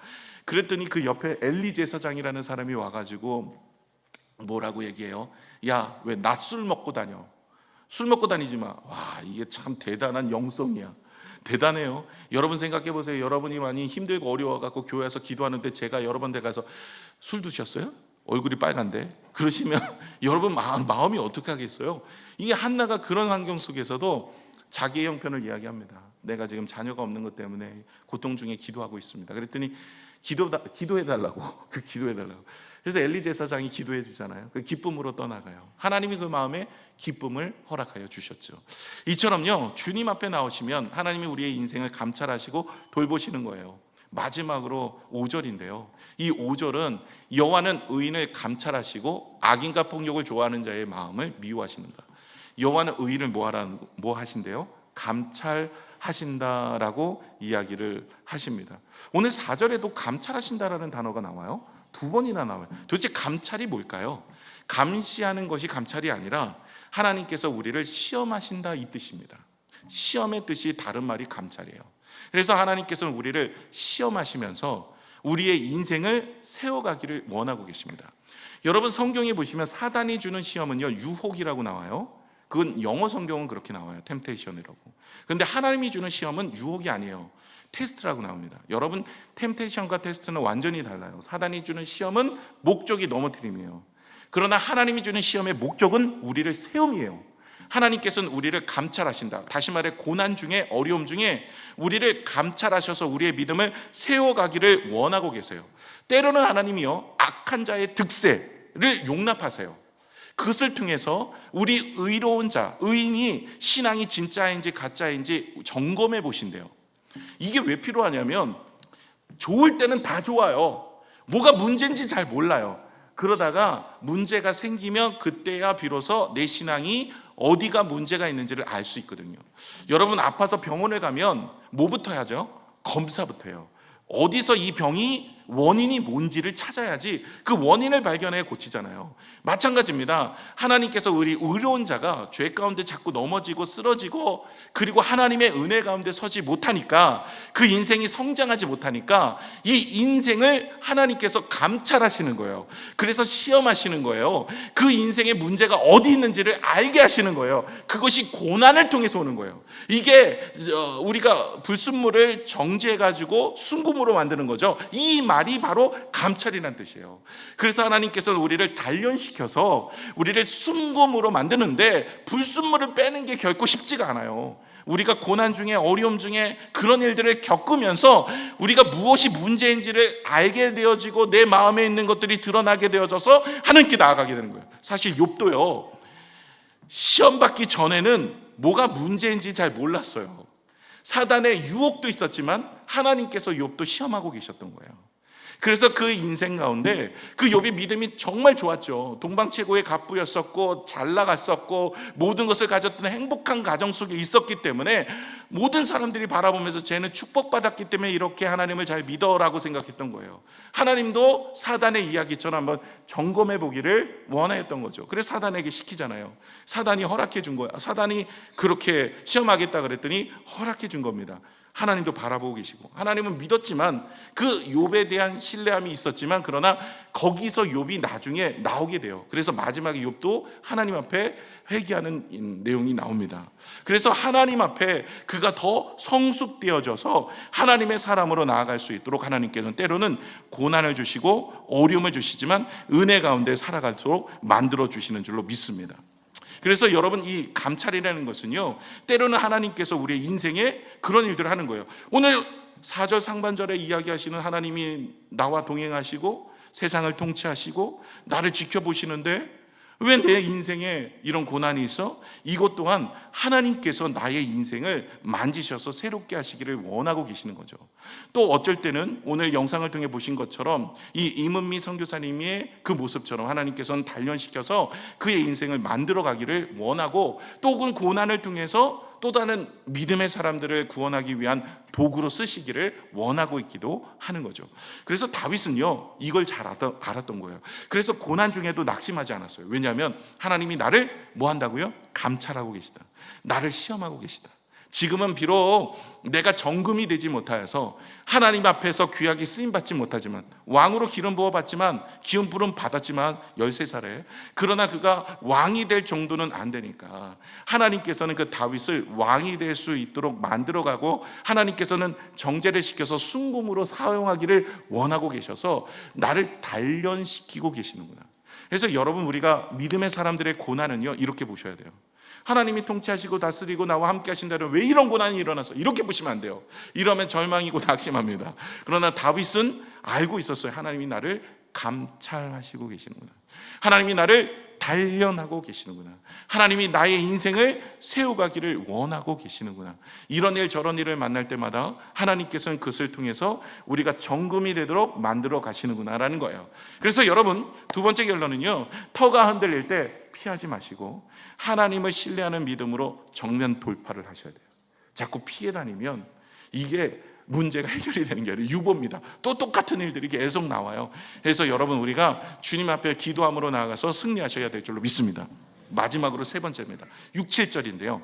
그랬더니 그 옆에 엘리 제사장이라는 사람이 와가지고 뭐라고 얘기해요? 야, 왜 낮술 먹고 다녀? 술 먹고 다니지 마. 와, 이게 참 대단한 영성이야. 대단해요. 여러분 생각해 보세요. 여러분이 많이 힘들고 어려워갖고 교회에서 기도하는데 제가 여러 번 돼 가서 술 드셨어요? 얼굴이 빨간데? 그러시면 여러분 마음이 어떻게 하겠어요? 이게 한나가 그런 환경 속에서도 자기의 형편을 이야기합니다. 내가 지금 자녀가 없는 것 때문에 고통 중에 기도하고 있습니다. 그랬더니 기도해달라고 기도해달라고. 그래서 엘리 제사장이 기도해 주잖아요. 그 기쁨으로 떠나가요. 하나님이 그 마음에 기쁨을 허락하여 주셨죠. 이처럼요 주님 앞에 나오시면 하나님이 우리의 인생을 감찰하시고 돌보시는 거예요. 마지막으로 5절인데요 이 5절은 여호와는 의인을 감찰하시고 악인과 폭력을 좋아하는 자의 마음을 미워하시는다. 여호와는 의인을 뭐 하신대요? 감찰하신다라고 이야기를 하십니다. 오늘 4절에도 감찰하신다라는 단어가 나와요. 2번이나 나와요. 도대체 감찰이 뭘까요? 감시하는 것이 감찰이 아니라 하나님께서 우리를 시험하신다, 이 뜻입니다. 시험의 뜻이 다른 말이 감찰이에요. 그래서 하나님께서는 우리를 시험하시면서 우리의 인생을 세워가기를 원하고 계십니다. 여러분, 성경에 보시면 사단이 주는 시험은요, 유혹이라고 나와요. 그건 영어 성경은 그렇게 나와요. 템테이션이라고. 그런데 하나님이 주는 시험은 유혹이 아니에요. 테스트라고 나옵니다. 여러분, 템테이션과 테스트는 완전히 달라요. 사단이 주는 시험은 목적이 넘어뜨림이에요. 그러나 하나님이 주는 시험의 목적은 우리를 세움이에요. 하나님께서는 우리를 감찰하신다. 다시 말해 고난 중에, 어려움 중에 우리를 감찰하셔서 우리의 믿음을 세워가기를 원하고 계세요. 때로는 하나님이요, 악한 자의 득세를 용납하세요. 그것을 통해서 우리 의로운 자, 의인이 신앙이 진짜인지 가짜인지 점검해 보신대요. 이게 왜 필요하냐면 좋을 때는 다 좋아요. 뭐가 문제인지 잘 몰라요. 그러다가 문제가 생기면 그때야 비로소 내 신앙이 어디가 문제가 있는지를 알 수 있거든요. 여러분, 아파서 병원에 가면 뭐부터 하죠? 검사부터 해요. 어디서 이 병이 원인이 뭔지를 찾아야지 그 원인을 발견해 고치잖아요. 마찬가지입니다. 하나님께서 우리 의로운 자가 죄 가운데 자꾸 넘어지고 쓰러지고, 그리고 하나님의 은혜 가운데 서지 못하니까, 그 인생이 성장하지 못하니까 이 인생을 하나님께서 감찰하시는 거예요. 그래서 시험하시는 거예요. 그 인생의 문제가 어디 있는지를 알게 하시는 거예요. 그것이 고난을 통해서 오는 거예요. 이게 우리가 불순물을 정지해가지고 순금으로 만드는 거죠. 이 말이 바로 감찰이라는 뜻이에요. 그래서 하나님께서는 우리를 단련시켜서 우리를 순금으로 만드는데, 불순물을 빼는 게 결코 쉽지가 않아요. 우리가 고난 중에, 어려움 중에 그런 일들을 겪으면서 우리가 무엇이 문제인지를 알게 되어지고 내 마음에 있는 것들이 드러나게 되어져서 하나님께 나아가게 되는 거예요. 사실 욥도요, 시험 받기 전에는 뭐가 문제인지 잘 몰랐어요. 사단의 유혹도 있었지만 하나님께서 욥도 시험하고 계셨던 거예요. 그래서 그 인생 가운데 그 욥이 믿음이 정말 좋았죠. 동방 최고의 갑부였었고 잘 나갔었고 모든 것을 가졌던 행복한 가정 속에 있었기 때문에 모든 사람들이 바라보면서 쟤는 축복받았기 때문에 이렇게 하나님을 잘 믿어라고 생각했던 거예요. 하나님도 사단의 이야기처럼 한번 점검해 보기를 원하였던 거죠. 그래서 사단에게 시키잖아요. 사단이 허락해 준 거야. 사단이 그렇게 시험하겠다 그랬더니 허락해 준 겁니다. 하나님도 바라보고 계시고, 하나님은 믿었지만 그 욥에 대한 신뢰함이 있었지만, 그러나 거기서 욥이 나중에 나오게 돼요. 그래서 마지막에 욥도 하나님 앞에 회개하는 내용이 나옵니다. 그래서 하나님 앞에 그가 더 성숙되어져서 하나님의 사람으로 나아갈 수 있도록 하나님께서는 때로는 고난을 주시고 어려움을 주시지만 은혜 가운데 살아갈수록 만들어 주시는 줄로 믿습니다. 그래서 여러분, 이 감찰이라는 것은요, 때로는 하나님께서 우리의 인생에 그런 일들을 하는 거예요. 오늘 4절 상반절에 이야기하시는 하나님이 나와 동행하시고 세상을 통치하시고 나를 지켜보시는데 왜 내 인생에 이런 고난이 있어? 이것 또한 하나님께서 나의 인생을 만지셔서 새롭게 하시기를 원하고 계시는 거죠. 또 어쩔 때는 오늘 영상을 통해 보신 것처럼 이 임은미 선교사님의 그 모습처럼 하나님께서는 단련시켜서 그의 인생을 만들어 가기를 원하고, 또 혹은 고난을 통해서 또 다른 믿음의 사람들을 구원하기 위한 도구로 쓰시기를 원하고 있기도 하는 거죠. 그래서 다윗은요, 이걸 잘 알았던 거예요. 그래서 고난 중에도 낙심하지 않았어요. 왜냐하면 하나님이 나를 뭐 한다고요? 감찰하고 계시다. 나를 시험하고 계시다. 지금은 비록 내가 정금이 되지 못하여서 하나님 앞에서 귀하게 쓰임받지 못하지만, 왕으로 기름 부어받지만, 기름 부름 받았지만 13살에, 그러나 그가 왕이 될 정도는 안 되니까 하나님께서는 그 다윗을 왕이 될 수 있도록 만들어가고, 하나님께서는 정죄를 시켜서 순금으로 사용하기를 원하고 계셔서 나를 단련시키고 계시는구나. 그래서 여러분, 우리가 믿음의 사람들의 고난은요, 이렇게 보셔야 돼요. 하나님이 통치하시고 다스리고 나와 함께 하신다면 왜 이런 고난이 일어나서, 이렇게 보시면 안 돼요. 이러면 절망이고 낙심합니다. 그러나 다윗은 알고 있었어요. 하나님이 나를 감찰하시고 계시는구나. 하나님이 나를 단련하고 계시는구나. 하나님이 나의 인생을 세워가기를 원하고 계시는구나. 이런 일 저런 일을 만날 때마다 하나님께서는 그것을 통해서 우리가 정금이 되도록 만들어 가시는구나라는 거예요. 그래서 여러분, 두 번째 결론은요, 터가 흔들릴 때 피하지 마시고 하나님을 신뢰하는 믿음으로 정면 돌파를 하셔야 돼요. 자꾸 피해 다니면 이게 문제가 해결이 되는 게 아니라 유보입니다. 또 똑같은 일들이 계속 나와요. 그래서 여러분, 우리가 주님 앞에 기도함으로 나아가서 승리하셔야 될 줄로 믿습니다. 마지막으로 세 번째입니다. 6, 7절인데요.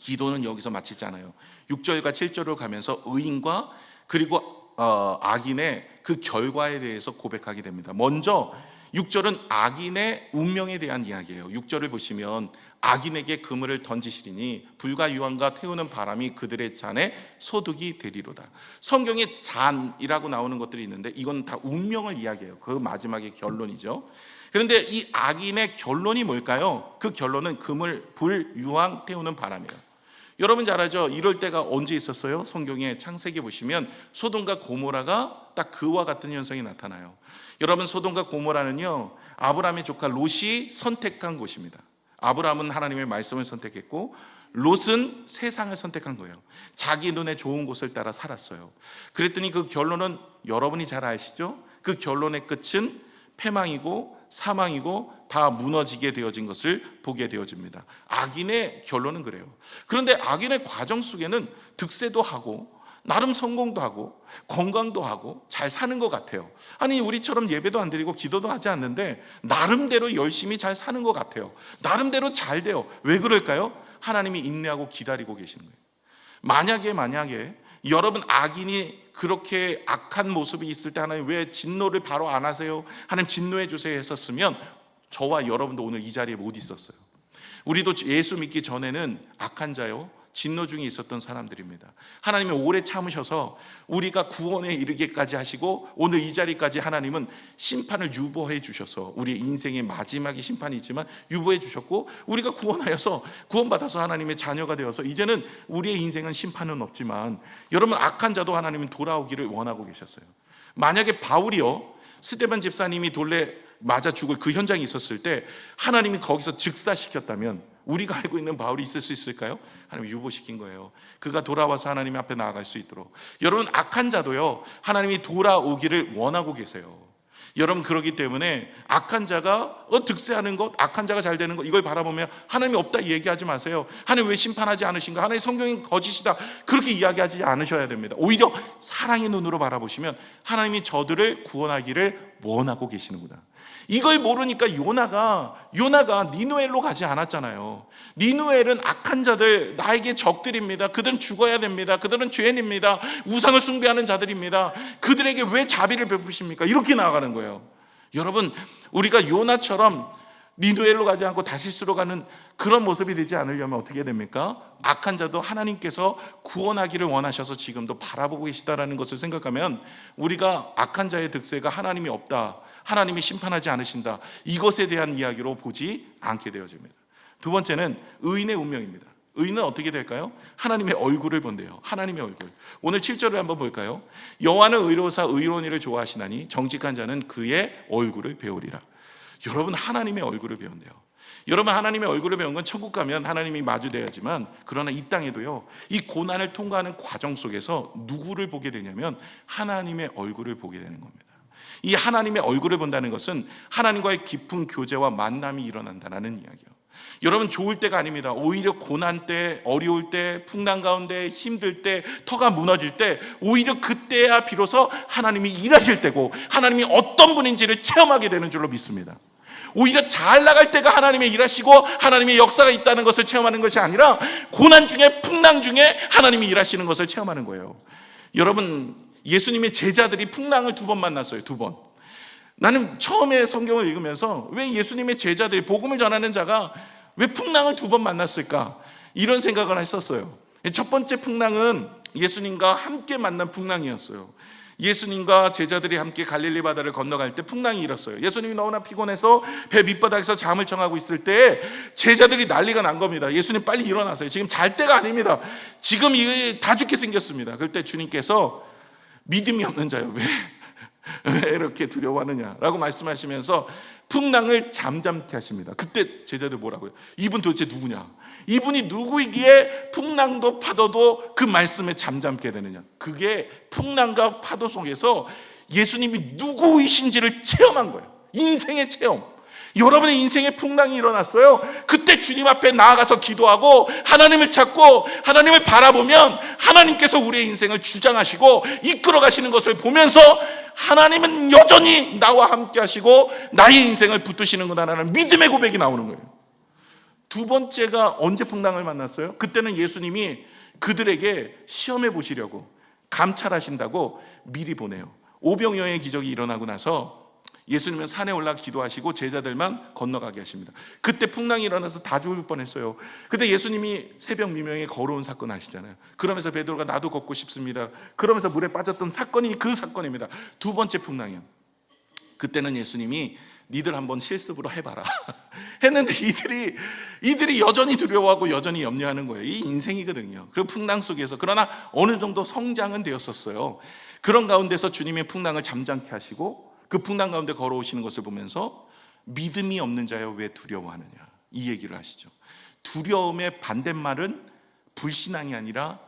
기도는 여기서 마치지 않아요. 6절과 7절로 가면서 의인과 그리고 악인의 그 결과에 대해서 고백하게 됩니다. 먼저 6절은 악인의 운명에 대한 이야기예요. 6절을 보시면 악인에게 그물을 던지시리니 불과 유황과 태우는 바람이 그들의 잔에 소득이 되리로다. 성경에 잔이라고 나오는 것들이 있는데 이건 다 운명을 이야기해요. 그 마지막의 결론이죠. 그런데 이 악인의 결론이 뭘까요? 그 결론은 그물, 불, 유황, 태우는 바람이에요. 여러분 잘 알죠? 이럴 때가 언제 있었어요? 성경에 창세기 보시면 소돔과 고모라가 딱 그와 같은 현상이 나타나요. 여러분, 소돔과 고모라는요, 아브라함의 조카 롯이 선택한 곳입니다. 아브라함은 하나님의 말씀을 선택했고 롯은 세상을 선택한 거예요. 자기 눈에 좋은 곳을 따라 살았어요. 그랬더니 그 결론은 여러분이 잘 아시죠? 그 결론의 끝은 패망이고 사망이고 다 무너지게 되어진 것을 보게 되어집니다. 악인의 결론은 그래요. 그런데 악인의 과정 속에는 득세도 하고 나름 성공도 하고 건강도 하고 잘 사는 것 같아요. 아니, 우리처럼 예배도 안 드리고 기도도 하지 않는데 나름대로 열심히 잘 사는 것 같아요. 나름대로 잘 돼요. 왜 그럴까요? 하나님이 인내하고 기다리고 계시는 거예요. 만약에 여러분 악인이 그렇게 악한 모습이 있을 때 하나님 왜 진노를 바로 안 하세요? 하나님 진노해 주세요 했었으면 저와 여러분도 오늘 이 자리에 못 있었어요. 우리도 예수 믿기 전에는 악한 자요, 진노 중에 있었던 사람들입니다. 하나님이 오래 참으셔서 우리가 구원에 이르게까지 하시고 오늘 이 자리까지 하나님은 심판을 유보해 주셔서 우리 인생의 마지막의 심판이 있지만 유보해 주셨고 우리가 구원하여서 구원받아서 하나님의 자녀가 되어서 이제는 우리의 인생은 심판은 없지만 여러분 악한 자도 하나님은 돌아오기를 원하고 계셨어요. 만약에 바울이요, 스데반 집사님이 돌에 맞아 죽을 그 현장에 있었을 때 하나님이 거기서 즉사시켰다면 우리가 알고 있는 바울이 있을 수 있을까요? 하나님 유보시킨 거예요. 그가 돌아와서 하나님 앞에 나아갈 수 있도록. 여러분 악한 자도요, 하나님이 돌아오기를 원하고 계세요. 여러분 그렇기 때문에 악한 자가 득세하는 것, 악한 자가 잘 되는 것 이걸 바라보면 하나님이 없다 얘기하지 마세요. 하나님 왜 심판하지 않으신가? 하나님 성경이 거짓이다 그렇게 이야기하지 않으셔야 됩니다. 오히려 사랑의 눈으로 바라보시면 하나님이 저들을 구원하기를 원하고 계시는구나. 이걸 모르니까 요나가 니누엘로 가지 않았잖아요. 니누엘은 악한 자들, 나에게 적들입니다. 그들은 죽어야 됩니다. 그들은 죄인입니다. 우상을 숭배하는 자들입니다. 그들에게 왜 자비를 베푸십니까? 이렇게 나아가는 거예요. 여러분, 우리가 요나처럼 니누엘로 가지 않고 다시스로 가는 그런 모습이 되지 않으려면 어떻게 됩니까? 악한 자도 하나님께서 구원하기를 원하셔서 지금도 바라보고 계시다라는 것을 생각하면 우리가 악한 자의 득세가 하나님이 없다, 하나님이 심판하지 않으신다, 이것에 대한 이야기로 보지 않게 되어집니다. 두 번째는 의인의 운명입니다. 의인은 어떻게 될까요? 하나님의 얼굴을 본대요. 하나님의 얼굴. 오늘 7절을 한번 볼까요? 여호와는 의로우사 의로운 일을 좋아하시나니 정직한 자는 그의 얼굴을 배우리라. 여러분 하나님의 얼굴을 배운대요. 여러분 하나님의 얼굴을 배운 건 천국 가면 하나님이 마주돼야지만, 그러나 이 땅에도요, 이 고난을 통과하는 과정 속에서 누구를 보게 되냐면 하나님의 얼굴을 보게 되는 겁니다. 이 하나님의 얼굴을 본다는 것은 하나님과의 깊은 교제와 만남이 일어난다는 이야기예요. 여러분 좋을 때가 아닙니다. 오히려 고난 때, 어려울 때, 풍랑 가운데 힘들 때, 터가 무너질 때, 오히려 그때야 비로소 하나님이 일하실 때고 하나님이 어떤 분인지를 체험하게 되는 줄로 믿습니다. 오히려 잘 나갈 때가 하나님의 일하시고 하나님의 역사가 있다는 것을 체험하는 것이 아니라 고난 중에, 풍랑 중에 하나님이 일하시는 것을 체험하는 거예요. 여러분 예수님의 제자들이 풍랑을 2번 만났어요. 2번. 나는 처음에 성경을 읽으면서 왜 예수님의 제자들이, 복음을 전하는 자가 왜 풍랑을 2번 만났을까? 이런 생각을 했었어요. 첫 번째 풍랑은 예수님과 함께 만난 풍랑이었어요. 예수님과 제자들이 함께 갈릴리 바다를 건너갈 때 풍랑이 일었어요. 예수님이 너무나 피곤해서 배 밑바닥에서 잠을 청하고 있을 때 제자들이 난리가 난 겁니다. 예수님 빨리 일어나세요. 지금 잘 때가 아닙니다. 지금 다 죽게 생겼습니다. 그럴 때 주님께서 믿음이 없는 자요, 왜 이렇게 두려워하느냐 라고 말씀하시면서 풍랑을 잠잠케 하십니다. 그때 제자들 뭐라고요? 이분 도대체 누구냐? 이분이 누구이기에 풍랑도 파도도 그 말씀에 잠잠게 되느냐? 그게 풍랑과 파도 속에서 예수님이 누구이신지를 체험한 거예요. 인생의 체험. 여러분의 인생에 풍랑이 일어났어요. 그때 주님 앞에 나아가서 기도하고 하나님을 찾고 하나님을 바라보면 하나님께서 우리의 인생을 주장하시고 이끌어 가시는 것을 보면서 하나님은 여전히 나와 함께 하시고 나의 인생을 붙드시는구나라는 믿음의 고백이 나오는 거예요. 두 번째가 언제 풍랑을 만났어요? 그때는 예수님이 그들에게 시험해 보시려고 감찰하신다고 미리 보내요. 오병이어의 기적이 일어나고 나서 예수님은 산에 올라 기도하시고 제자들만 건너가게 하십니다. 그때 풍랑이 일어나서 다 죽을 뻔했어요. 근데 예수님이 새벽 미명에 걸어온 사건 아시잖아요. 그러면서 베드로가 나도 걷고 싶습니다. 그러면서 물에 빠졌던 사건이 그 사건입니다. 두 번째 풍랑이요. 그때는 예수님이 니들 한번 실습으로 해봐라 했는데 이들이 여전히 두려워하고 여전히 염려하는 거예요. 이 인생이거든요. 그 풍랑 속에서 그러나 어느 정도 성장은 되었었어요. 그런 가운데서 주님의 풍랑을 잠잠케 하시고 그 풍랑 가운데 걸어오시는 것을 보면서 믿음이 없는 자여 왜 두려워하느냐 이 얘기를 하시죠. 두려움의 반대말은 불신앙이 아니라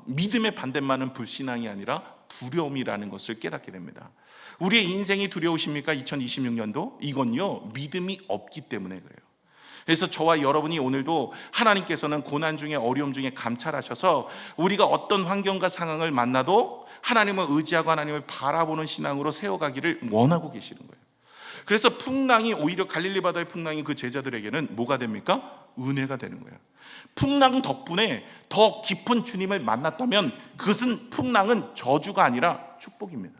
믿음의 반대말은 불신앙이 아니라 두려움이라는 것을 깨닫게 됩니다. 우리의 인생이 두려우십니까? 2026년도? 이건요 믿음이 없기 때문에 그래요. 그래서 저와 여러분이 오늘도 하나님께서는 고난 중에 어려움 중에 감찰하셔서 우리가 어떤 환경과 상황을 만나도 하나님을 의지하고 하나님을 바라보는 신앙으로 세워가기를 원하고 계시는 거예요. 그래서 풍랑이 오히려 갈릴리 바다의 풍랑이 그 제자들에게는 뭐가 됩니까? 은혜가 되는 거예요. 풍랑 덕분에 더 깊은 주님을 만났다면 그것은 풍랑은 저주가 아니라 축복입니다.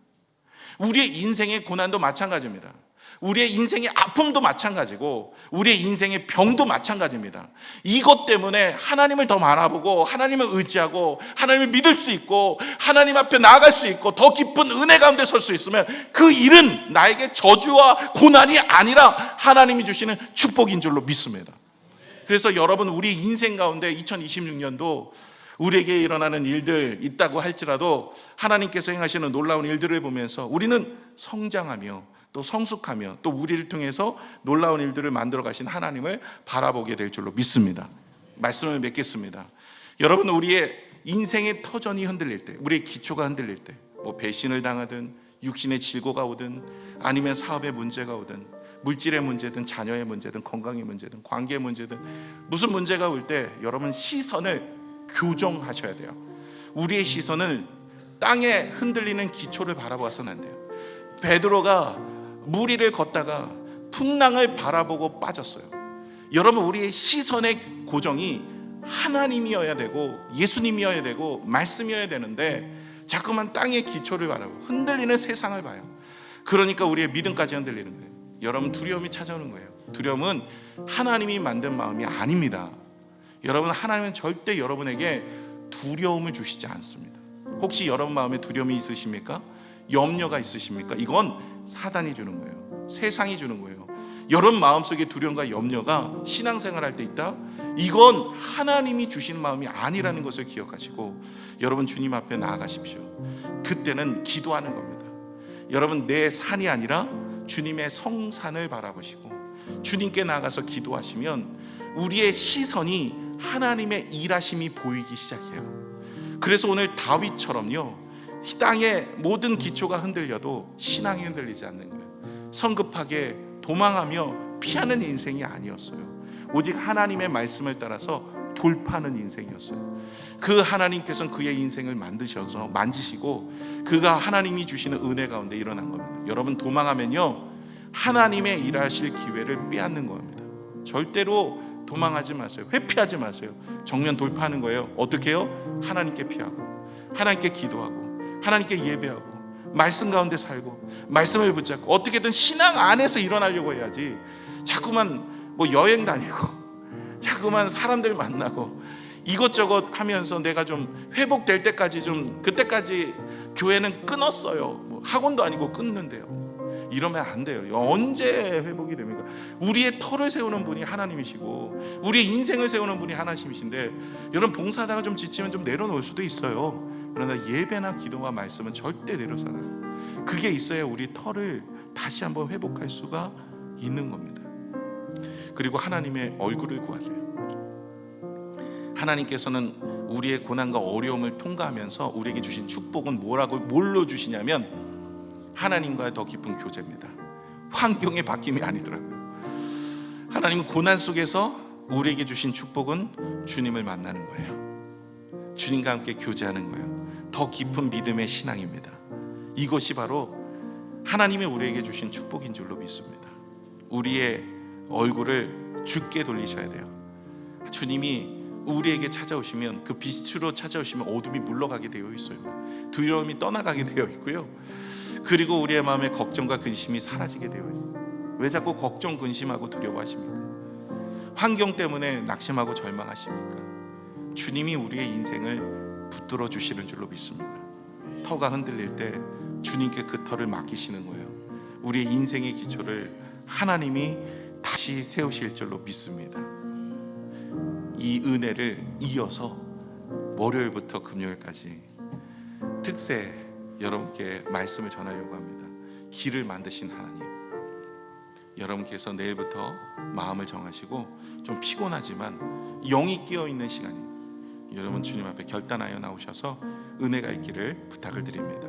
우리의 인생의 고난도 마찬가지입니다. 우리의 인생의 아픔도 마찬가지고 우리의 인생의 병도 마찬가지입니다. 이것 때문에 하나님을 더 바라보고 하나님을 의지하고 하나님을 믿을 수 있고 하나님 앞에 나아갈 수 있고 더 깊은 은혜 가운데 설 수 있으면 그 일은 나에게 저주와 고난이 아니라 하나님이 주시는 축복인 줄로 믿습니다. 그래서 여러분 우리 인생 가운데 2026년도 우리에게 일어나는 일들 있다고 할지라도 하나님께서 행하시는 놀라운 일들을 보면서 우리는 성장하며 또 성숙하며 또 우리를 통해서 놀라운 일들을 만들어 가신 하나님을 바라보게 될 줄로 믿습니다. 말씀을 맺겠습니다. 여러분 우리의 인생의 터전이 흔들릴 때, 우리의 기초가 흔들릴 때, 뭐 배신을 당하든 육신의 질고가 오든 아니면 사업의 문제가 오든 물질의 문제든 자녀의 문제든 건강의 문제든 관계의 문제든 무슨 문제가 올 때 여러분 시선을 교정하셔야 돼요. 우리의 시선을 땅에 흔들리는 기초를 바라봐서는 안 돼요. 베드로가 물 위를 걷다가 풍랑을 바라보고 빠졌어요. 여러분 우리의 시선의 고정이 하나님이어야 되고 예수님이어야 되고 말씀이어야 되는데 자꾸만 땅의 기초를 바라보고 흔들리는 세상을 봐요. 그러니까 우리의 믿음까지 흔들리는 거예요. 여러분 두려움이 찾아오는 거예요. 두려움은 하나님이 만든 마음이 아닙니다. 여러분 하나님은 절대 여러분에게 두려움을 주시지 않습니다. 혹시 여러분 마음에 두려움이 있으십니까? 염려가 있으십니까? 이건 사단이 주는 거예요. 세상이 주는 거예요. 여러분 마음속에 두려움과 염려가 신앙생활할 때 있다? 이건 하나님이 주시는 마음이 아니라는 것을 기억하시고 여러분 주님 앞에 나아가십시오. 그때는 기도하는 겁니다. 여러분 내 산이 아니라 주님의 성산을 바라보시고 주님께 나아가서 기도하시면 우리의 시선이 하나님의 일하심이 보이기 시작해요. 그래서 오늘 다윗처럼요 이 땅의 모든 기초가 흔들려도 신앙이 흔들리지 않는 거예요. 성급하게 도망하며 피하는 인생이 아니었어요. 오직 하나님의 말씀을 따라서 돌파하는 인생이었어요. 그 하나님께서는 그의 인생을 만드셔서 만지시고 그가 하나님이 주시는 은혜 가운데 일어난 겁니다. 여러분 도망하면요 하나님의 일하실 기회를 빼앗는 겁니다. 절대로 도망하지 마세요. 회피하지 마세요. 정면 돌파하는 거예요. 어떻게 해요? 하나님께 피하고 하나님께 기도하고 하나님께 예배하고 말씀 가운데 살고 말씀을 붙잡고 어떻게든 신앙 안에서 일어나려고 해야지 자꾸만 뭐 여행 다니고 자꾸만 사람들 만나고 이것저것 하면서 내가 좀 회복될 때까지 좀 그때까지 교회는 끊었어요. 뭐 학원도 아니고 끊는데요. 이러면 안 돼요. 언제 회복이 됩니까? 우리의 터를 세우는 분이 하나님이시고 우리의 인생을 세우는 분이 하나님이신데 여러분 봉사하다가 좀 지치면 좀 내려놓을 수도 있어요. 그러나 예배나 기도와 말씀은 절대 내려서는 그게 있어야 우리 터를 다시 한번 회복할 수가 있는 겁니다. 그리고 하나님의 얼굴을 구하세요. 하나님께서는 우리의 고난과 어려움을 통과하면서 우리에게 주신 축복은 뭘로 주시냐면 하나님과의 더 깊은 교제입니다. 환경의 바뀜이 아니더라고요. 하나님은 고난 속에서 우리에게 주신 축복은 주님을 만나는 거예요. 주님과 함께 교제하는 거예요. 더 깊은 믿음의 신앙입니다. 이것이 바로 하나님이 우리에게 주신 축복인 줄로 믿습니다. 우리의 얼굴을 주께 돌리셔야 돼요. 주님이 우리에게 찾아오시면, 그 빛으로 찾아오시면 어둠이 물러가게 되어 있어요. 두려움이 떠나가게 되어 있고요. 그리고 우리의 마음에 걱정과 근심이 사라지게 되어 있어요. 왜 자꾸 걱정, 근심하고 두려워하십니까? 환경 때문에 낙심하고 절망하십니까? 주님이 우리의 인생을 붙들어 주시는 줄로 믿습니다. 터가 흔들릴 때 주님께 그 터를 맡기시는 거예요. 우리의 인생의 기초를 하나님이 다시 세우실 줄로 믿습니다. 이 은혜를 이어서 월요일부터 금요일까지 특세 여러분께 말씀을 전하려고 합니다. 길을 만드신 하나님, 여러분께서 내일부터 마음을 정하시고 좀 피곤하지만 영이 깨어있는 시간이 여러분 주님 앞에 결단하여 나오셔서 은혜가 있기를 부탁을 드립니다.